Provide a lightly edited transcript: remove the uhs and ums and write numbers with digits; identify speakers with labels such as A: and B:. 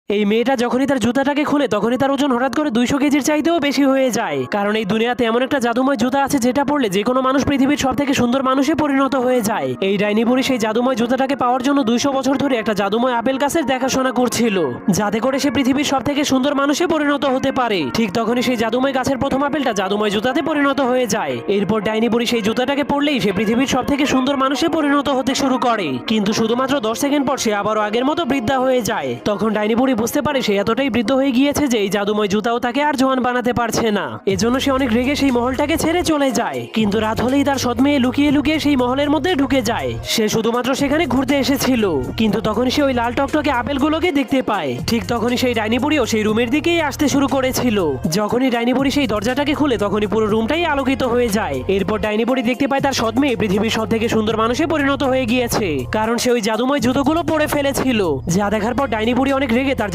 A: এই মেয়েটা যখনই তার জুতাটাকে খুলে তখনই তার ওজন হঠাৎ করে 200 কেজির চাইতেও বেশি হয়ে যায়। কারণ এই দুনিয়াতে এমন একটা জাদুময় জুতা আছে যেটা পরলে যে কোনো মানুষ পৃথিবীর সব থেকে সুন্দর মানুষে পরিণত হয়ে যায়। এই ডাইনি বুড়ি সেই জাদুময় জুতাটাকে পাওয়ার জন্য 200 বছর ধরে একটা জাদুময় আপেল গাছের দেখাশোনা করছিল, যাতে করে সে পৃথিবীর সব থেকে সুন্দর মানুষে পরিণত হতে পারে। ঠিক তখনই সেই জাদুময় গাছের প্রথম আপেলটা জাদুময় জুতাতে পরিণত হয়ে যায়। এরপর ডাইনি বুড়ি সেই জুতাটাকে পরলেই সে পৃথিবীর সব থেকে সুন্দর মানুষে পরিণত হতে শুরু করে। কিন্তু শুধুমাত্র 10 সেকেন্ড পর সে আবারও আগের মতো বৃদ্ধা হয়ে যায়। তখন ডাইনি বুড়ি বুঝতে পারে সে এতটাই বৃদ্ধ হয়ে গিয়েছে যে এই জাদুময় জুতাও তাকে আর জোয়ান বানাতে পারছে না। এজন্য সে অনেক রেগে সেই মহলটাকে ছেড়ে চলে যায়। কিন্তু রাত হলেই তার সৎ মেয়ে লুকিয়ে লুকিয়ে সেই মহলের মধ্যে ঢুকে যায়। সে শুধুমাত্র সেখানে ঘুরতে এসেছিল, কিন্তু তখন সে ওই লাল টকটকে আপেলগুলোকে দেখতে পায়। ঠিক তখনই সেই ডাইনি বুড়িও সেই রুমের দিকেই আসতে শুরু করেছিল। যখনই ডাইনি বুড়ি সেই দরজাটাকে খুলে তখনই পুরো রুমটাই আলোকিত হয়ে যায়। এরপর ডাইনি বুড়ি দেখতে পায় তার সৎ মেয়ে পৃথিবীর সব থেকে সুন্দর মানুষে পরিণত হয়ে গিয়েছে, কারণ সে ওই জাদুময় জুতোগুলো পরে ফেলেছিল। যা দেখার পর ডাইনি বুড়ি অনেক রেগে তার